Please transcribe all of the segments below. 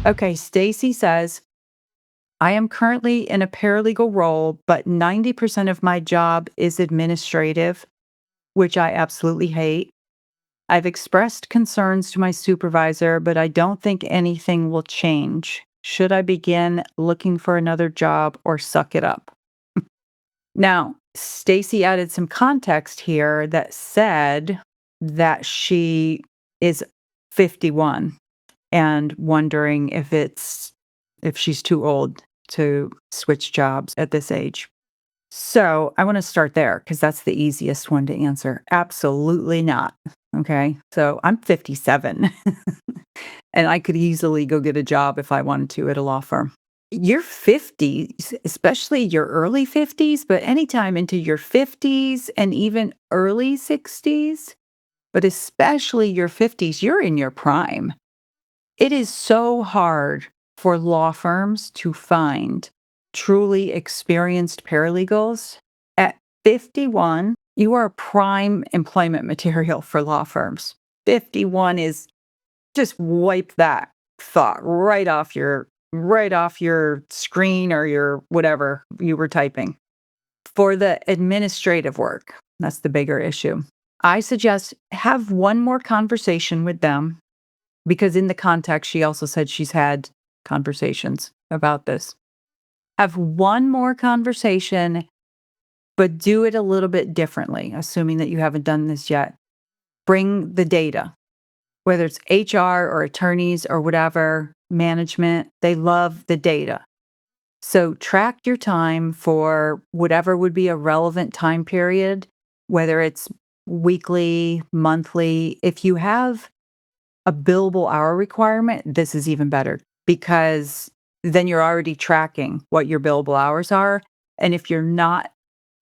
Okay, Stacy says, I am currently in a paralegal role, but 90% of my job is administrative, which I absolutely hate. I've expressed concerns to my supervisor, but I don't think anything will change. Should I begin looking for another job or suck it up? Now, Stacy added some context here that said that she is 51 and wondering if she's too old to switch jobs at this age. So, I wanna start there because that's the easiest one to answer. Absolutely not, okay? So, I'm 57, and I could easily go get a job if I wanted to at a law firm. Your 50s, especially your early 50s, but anytime into your 50s and even early 60s, but especially your 50s, you're in your prime. It is so hard for law firms to find truly experienced paralegals. At 51, you are prime employment material for law firms. 51 is just wipe that thought right off your screen or your whatever you were typing. For the administrative work, that's the bigger issue. I suggest have one more conversation with them because in the context, she also said she's had conversations about this. Have one more conversation, but do it a little bit differently, assuming that you haven't done this yet. Bring the data, whether it's HR or attorneys or whatever, management, they love the data. So track your time for whatever would be a relevant time period, whether it's weekly, monthly. If you have a billable hour requirement, this is even better because then you're already tracking what your billable hours are. And if you're not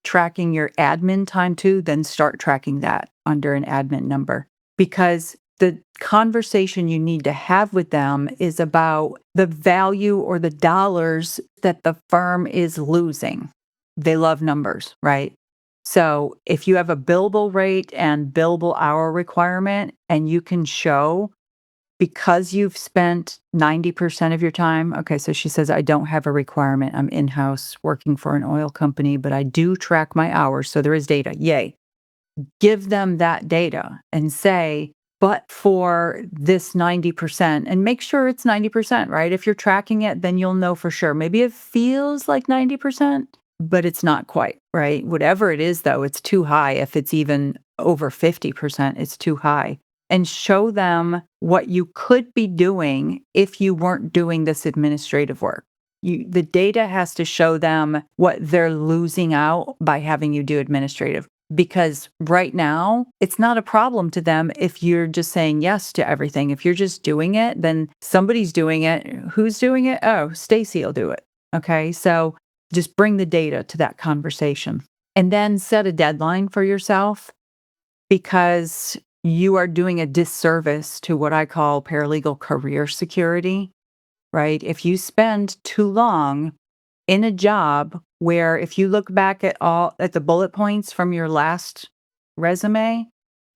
tracking your admin time too, then start tracking that under an admin number because the conversation you need to have with them is about the value or the dollars that the firm is losing. They love numbers, right? So if you have a billable rate and billable hour requirement and you can show because you've spent 90% of your time, okay, so she says, I don't have a requirement. I'm in-house working for an oil company, but I do track my hours. So there is data. Yay. Give them that data and say, but for this 90%, and make sure it's 90%, right? If you're tracking it, then you'll know for sure. Maybe it feels like 90%, but it's not quite, right? Whatever it is, though, it's too high. If it's even over 50%, it's too high. And show them what you could be doing if you weren't doing this administrative work. The data has to show them what they're losing out by having you do administrative. Because right now, it's not a problem to them if you're just saying yes to everything. If you're just doing it, then somebody's doing it. Who's doing it? Oh, Stacy will do it. Okay. So just bring the data to that conversation and then set a deadline for yourself because you are doing a disservice to what I call paralegal career security, right? If you spend too long in a job where if you look back at the bullet points from your last resume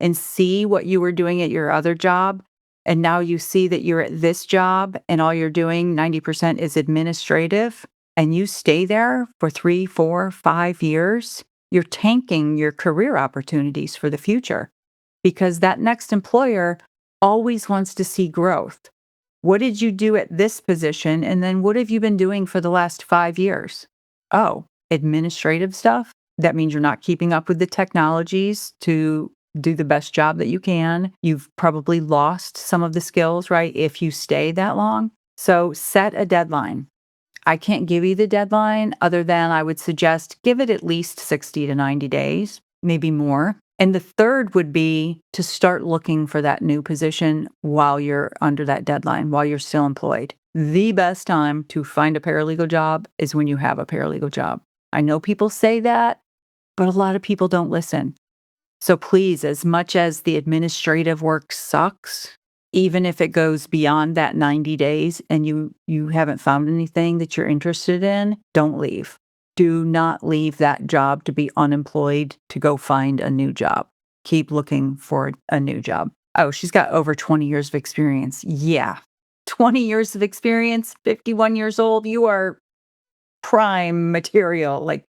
and see what you were doing at your other job, and now you see that you're at this job and all you're doing 90% is administrative, and you stay there for 3, 4, 5 years, you're tanking your career opportunities for the future because that next employer always wants to see growth. What did you do at this position? And then what have you been doing for the last 5 years? Oh, administrative stuff? That means you're not keeping up with the technologies to do the best job that you can. You've probably lost some of the skills, right? If you stay that long. So set a deadline. I can't give you the deadline other than I would suggest give it at least 60 to 90 days, maybe more. And the third would be to start looking for that new position while you're under that deadline, while you're still employed. The best time to find a paralegal job is when you have a paralegal job. I know people say that, but a lot of people don't listen. So please, as much as the administrative work sucks, even if it goes beyond that 90 days and you haven't found anything that you're interested in, don't leave. Do not leave that job to be unemployed to go find a new job. Keep looking for a new job. Oh, she's got over 20 years of experience. Yeah, 20 years of experience, 51 years old, you are prime material. Like,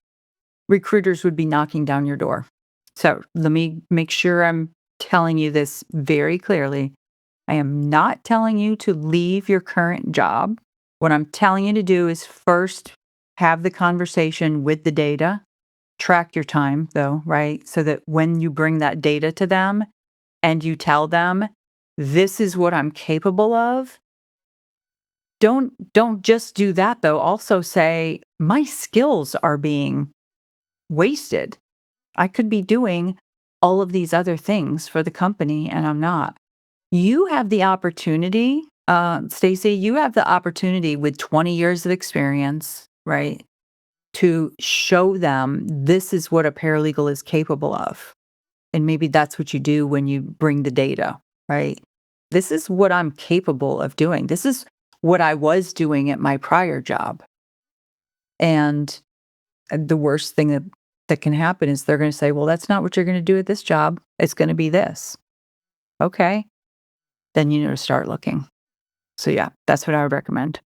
recruiters would be knocking down your door. So let me make sure I'm telling you this very clearly. I am not telling you to leave your current job. What I'm telling you to do is first have the conversation with the data. Track your time, though, right? So that when you bring that data to them and you tell them, this is what I'm capable of, don't just do that, though. Also say, my skills are being wasted. I could be doing all of these other things for the company, and I'm not. You have the opportunity, Stacy, you have the opportunity with 20 years of experience, right, to show them this is what a paralegal is capable of. And maybe that's what you do when you bring the data, right? This is what I'm capable of doing. This is what I was doing at my prior job. And the worst thing that can happen is they're going to say, well, that's not what you're going to do at this job. It's going to be this. Okay. Then you need to start looking. So, yeah, that's what I would recommend.